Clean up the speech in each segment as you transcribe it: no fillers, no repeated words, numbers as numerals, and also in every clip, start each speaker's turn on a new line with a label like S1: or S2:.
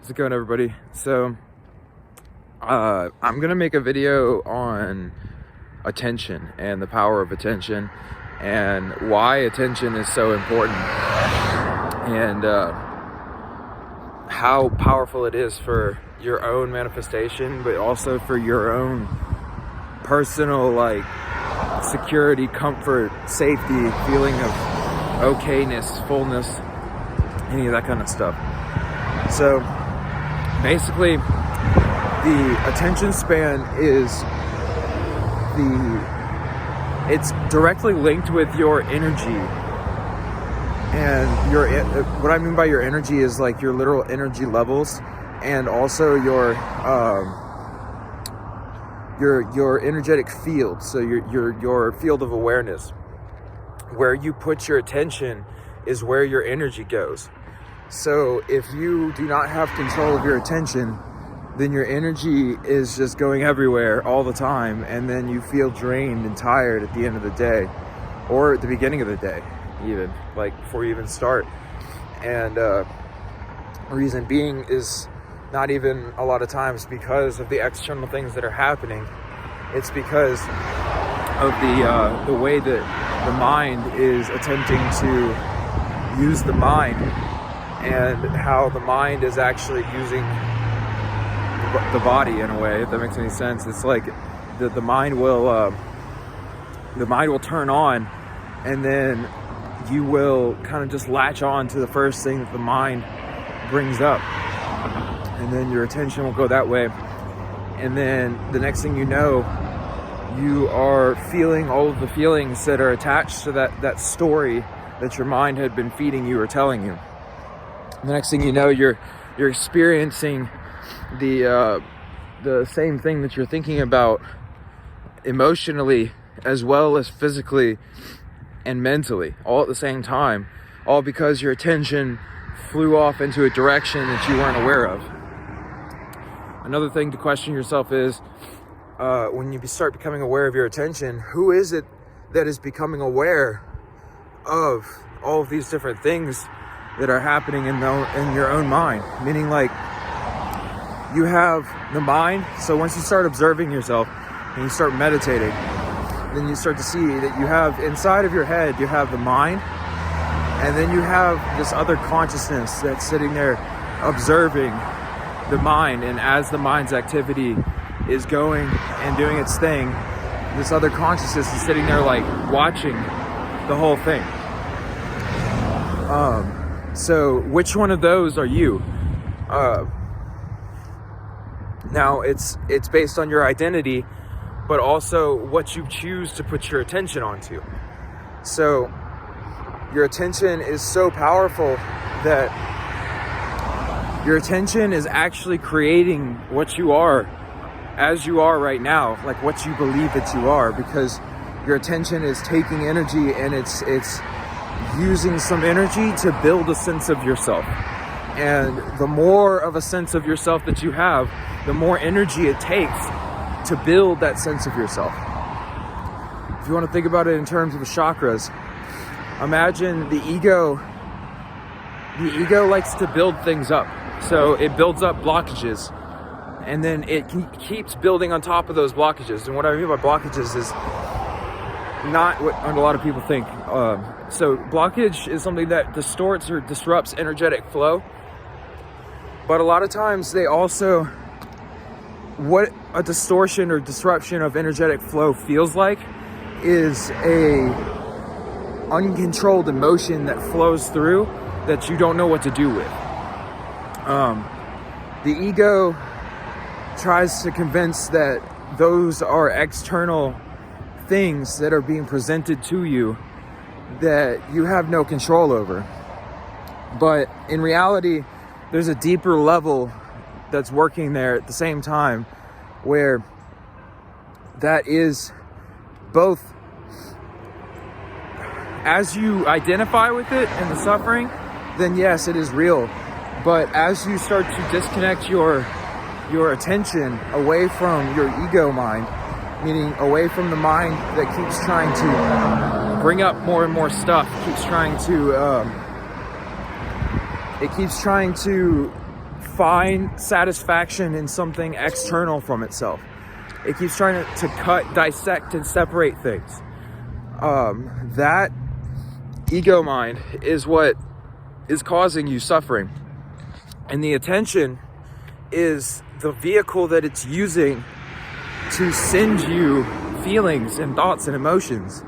S1: How's it going, everybody? So I'm gonna make a video on attention and the power of attention and why attention is so important and how powerful it is for your own manifestation, but also for your own personal security, comfort, safety, feeling of okayness, fullness, any of that kind of stuff. So basically, the attention span it's directly linked with your energy. And what I mean by your energy is like your literal energy levels, and also your energetic field. So your field of awareness. Where you put your attention is where your energy goes. So if you do not have control of your attention, then your energy is just going everywhere all the time, and then you feel drained and tired at the end of the day, or at the beginning of the day, even before you even start. And reason being is not even a lot of times because of the external things that are happening. It's because of the way that the mind is attempting to use the mind, and how the mind is actually using the body in a way, if that makes any sense. It's like the mind will turn on, and then you will kind of just latch on to the first thing that the mind brings up, and then your attention will go that way, and then the next thing you know, you are feeling all of the feelings that are attached to that story that your mind had been feeding you or telling you. The next thing you know, you're experiencing the same thing that you're thinking about emotionally as well as physically and mentally, all at the same time, all because your attention flew off into a direction that you weren't aware of. Another thing to question yourself is, when you start becoming aware of your attention, who is it that is becoming aware of all of these different things that are happening in your own mind? Meaning, you have the mind. So once you start observing yourself and you start meditating, then you start to see that you have inside of your head, you have the mind, and then you have this other consciousness that's sitting there observing the mind. And as the mind's activity is going and doing its thing, this other consciousness is sitting there watching the whole thing. So which one of those are you? Now it's based on your identity, but also what you choose to put your attention onto. So your attention is so powerful that your attention is actually creating what you are as you are right now, what you believe that you are, because your attention is taking energy and it's using some energy to build a sense of yourself. And the more of a sense of yourself that you have, the more energy it takes to build that sense of yourself. If you want to think about it in terms of the chakras, imagine the ego. The ego likes to build things up. So it builds up blockages, and then it keeps building on top of those blockages. And what I mean by blockages is not what a lot of people think. So blockage is something that distorts or disrupts energetic flow. But a lot of times what a distortion or disruption of energetic flow feels like is a uncontrolled emotion that flows through that you don't know what to do with. The ego tries to convince that those are external things that are being presented to you that you have no control over. But in reality, there's a deeper level that's working there at the same time, where that is both, as you identify with it and the suffering, then yes, it is real. But as you start to disconnect your attention away from your ego mind, meaning away from the mind that keeps trying to bring up more and more stuff, keeps trying to find satisfaction in something external from itself. It keeps trying to cut, dissect, and separate things. That ego mind is what is causing you suffering. And the attention is the vehicle that it's using to send you feelings and thoughts and emotions.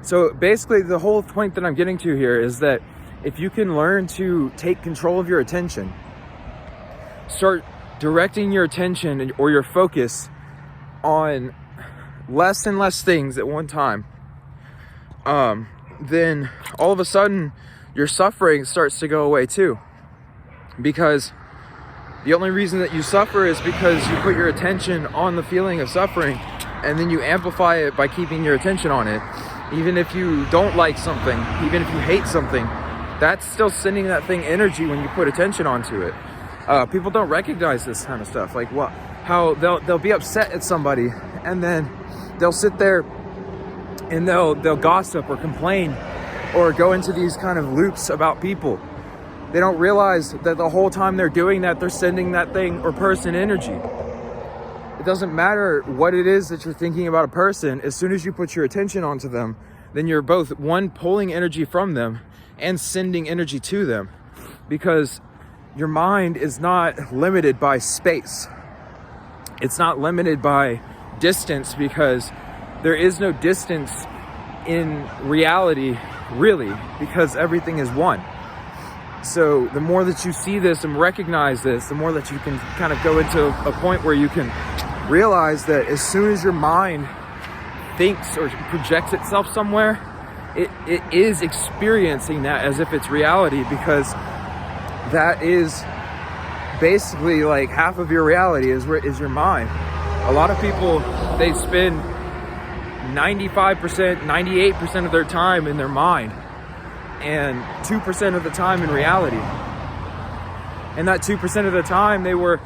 S1: So basically, the whole point that I'm getting to here is that if you can learn to take control of your attention, start directing your attention or your focus on less and less things at one time, then all of a sudden your suffering starts to go away too. Because the only reason that you suffer is because you put your attention on the feeling of suffering, and then you amplify it by keeping your attention on it. Even if you don't like something, even if you hate something, that's still sending that thing energy when you put attention onto it. People don't recognize this kind of stuff. Like how they'll be upset at somebody, and then they'll sit there and they'll gossip or complain or go into these kind of loops about people. They don't realize that the whole time they're doing that, they're sending that thing or person energy. It doesn't matter what it is that you're thinking about a person. As soon as you put your attention onto them, then you're both, one, pulling energy from them and sending energy to them, because your mind is not limited by space. It's not limited by distance, because there is no distance in reality, really, because everything is one. So the more that you see this and recognize this, the more that you can kind of go into a point where you can realize that as soon as your mind thinks or projects itself somewhere, it is experiencing that as if it's reality, because that is basically like half of your reality is your mind. A lot of people, they spend 95%, 98% of their time in their mind, and 2% of the time in reality. And that 2% of the time, they were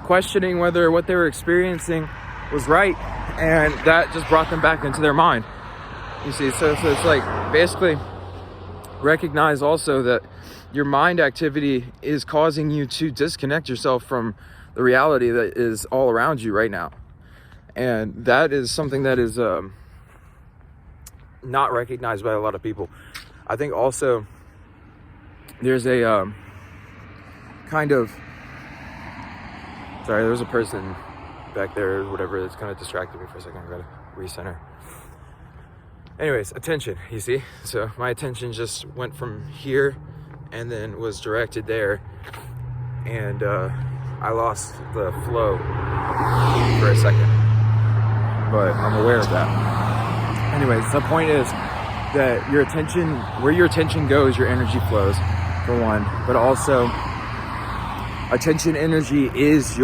S1: questioning whether what they were experiencing was right, and that just brought them back into their mind. You see, so it's like, basically recognize also that your mind activity is causing you to disconnect yourself from the reality that is all around you right now. And that is something that is not recognized by a lot of people. I think also there's a kind of, sorry, there's a person back there or whatever that's kind of distracted me for a second. I gotta recenter. Anyways, attention, you see? So my attention just went from here and then was directed there, and I lost the flow for a second, but I'm aware of that. Anyways, the point is that your attention, where your attention goes, your energy flows, for one, but also attention energy is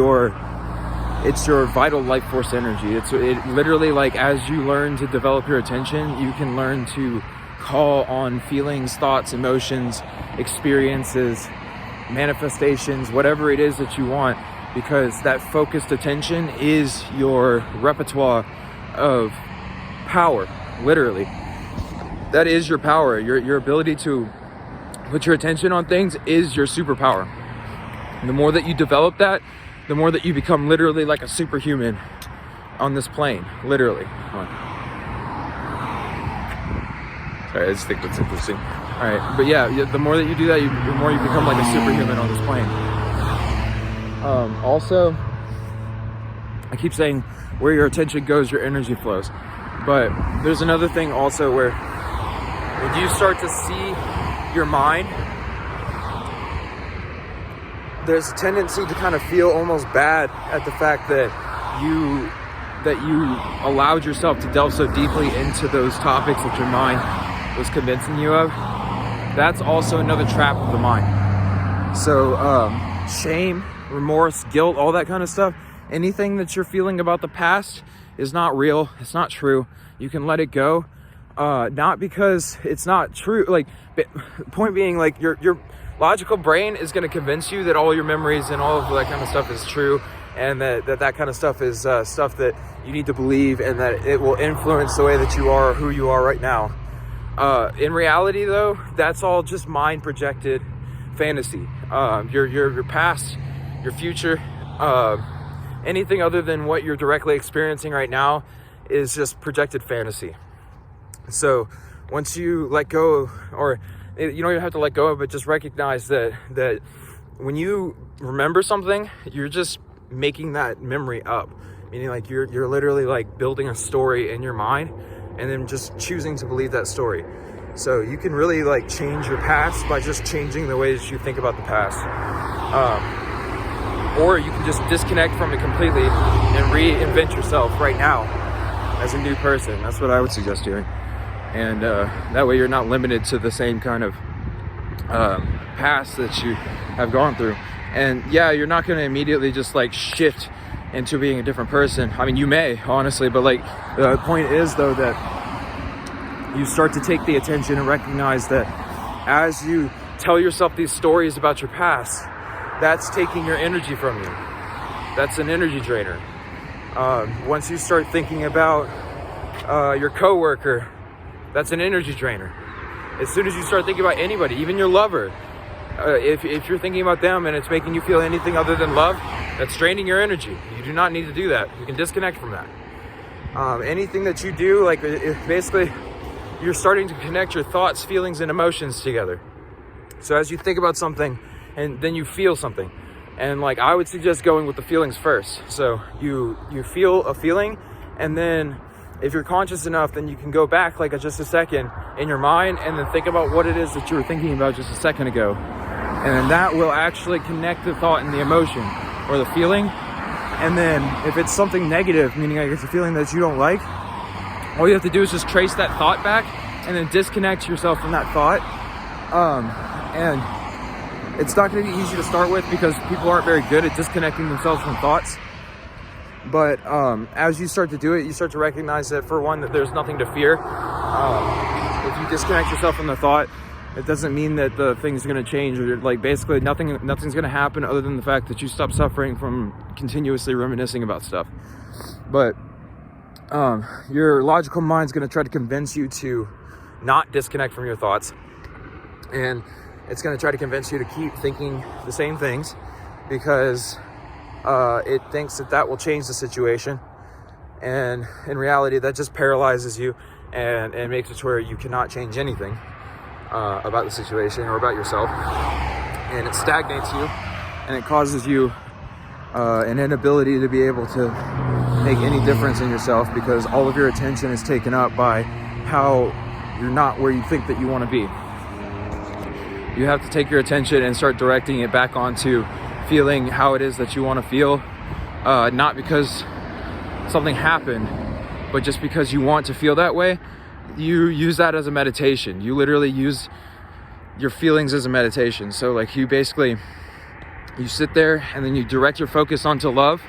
S1: it's your vital life force energy. It literally, like, as you learn to develop your attention, you can learn to call on feelings, thoughts, emotions, experiences, manifestations, whatever it is that you want, because that focused attention is your repertoire of power, literally. That is your power. Your ability to put your attention on things is your superpower. And the more that you develop that, the more that you become literally like a superhuman on this plane, literally. Sorry, I just think that's interesting. All right, but yeah, the more that you do that, the more you become like a superhuman on this plane. Also, I keep saying where your attention goes, your energy flows. But there's another thing also where when you start to see your mind, there's a tendency to kind of feel almost bad at the fact that you allowed yourself to delve so deeply into those topics that your mind was convincing you of. That's also another trap of the mind. So shame, remorse, guilt, all that kind of stuff, anything that you're feeling about the past is not real. It's not true. You can let it go. Not because it's not true. Like, point being, like, your logical brain is going to convince you that all your memories and all of that kind of stuff is true, and that kind of stuff is stuff that you need to believe, and that it will influence the way that you are, or who you are right now. In reality, though, that's all just mind projected fantasy. Your past, your future, anything other than what you're directly experiencing right now is just projected fantasy. So once you let go, or you don't even have to let go of it, just recognize that when you remember something, you're just making that memory up. Meaning like you're literally like building a story in your mind and then just choosing to believe that story. So you can really like change your past by just changing the ways you think about the past. Or you can just disconnect from it completely and reinvent yourself right now as a new person. That's what I would suggest doing. And that way you're not limited to the same kind of past that you have gone through. And yeah, you're not going to immediately just like shift into being a different person. I mean, you may, honestly, but like the point is though that you start to take the attention and recognize that as you tell yourself these stories about your past, that's taking your energy from you. That's an energy drainer. Once you start thinking about your coworker, that's an energy drainer. As soon as you start thinking about anybody, even your lover, if you're thinking about them and it's making you feel anything other than love, that's draining your energy. You do not need to do that. You can disconnect from that. Anything that you do, like basically, you're starting to connect your thoughts, feelings, and emotions together. So as you think about something and then you feel something, and like I would suggest going with the feelings first. So you feel a feeling, and then if you're conscious enough, then you can go back like just a second in your mind and then think about what it is that you were thinking about just a second ago. And then that will actually connect the thought and the emotion or the feeling. And then if it's something negative, meaning like it's a feeling that you don't like, all you have to do is just trace that thought back and then disconnect yourself from that thought. And it's not going to be easy to start with because people aren't very good at disconnecting themselves from thoughts. But as you start to do it, you start to recognize that, for one, that there's nothing to fear. If you disconnect yourself from the thought, it doesn't mean that the thing's going to change. Or like basically nothing's going to happen other than the fact that you stop suffering from continuously reminiscing about stuff. But your logical mind's going to try to convince you to not disconnect from your thoughts. And it's going to try to convince you to keep thinking the same things because it thinks that will change the situation, and in reality that just paralyzes you and makes it to where you cannot change anything about the situation or about yourself, and it stagnates you and it causes you an inability to be able to make any difference in yourself because all of your attention is taken up by how you're not where you think that you want to be. You have to take your attention and start directing it back onto feeling how it is that you want to feel, not because something happened, but just because you want to feel that way. You use that as a meditation. You literally use your feelings as a meditation. So like you sit there and then you direct your focus onto love.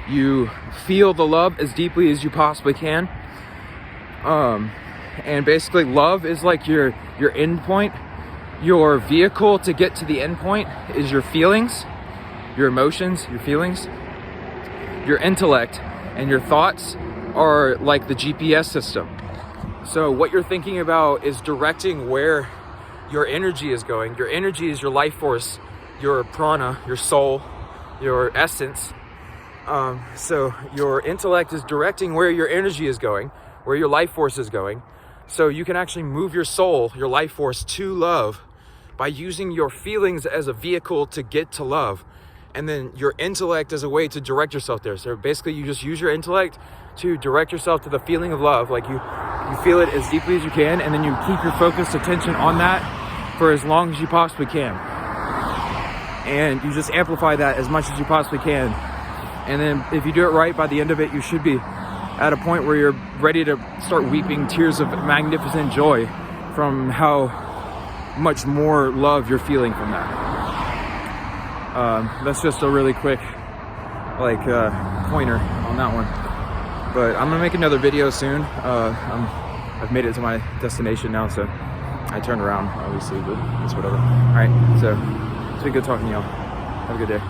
S1: You feel the love as deeply as you possibly can. And basically love is like your end point. Your vehicle to get to the end point is your feelings, your emotions, your feelings. Your intellect and your thoughts are like the GPS system. So what you're thinking about is directing where your energy is going. Your energy is your life force, your prana, your soul, your essence. So your intellect is directing where your energy is going, where your life force is going. So you can actually move your soul, your life force, to love by using your feelings as a vehicle to get to love. And then your intellect as a way to direct yourself there. So basically you just use your intellect to direct yourself to the feeling of love. Like you feel it as deeply as you can, and then you keep your focused attention on that for as long as you possibly can. And you just amplify that as much as you possibly can. And then if you do it right, by the end of it, you should be at a point where you're ready to start weeping tears of magnificent joy from how much more love you're feeling from that. That's just a really quick pointer on that one. But I'm gonna make another video soon. I've made it to my destination now, so I turned around obviously, but it's whatever. All right, so it's been good talking to y'all. Have a good day.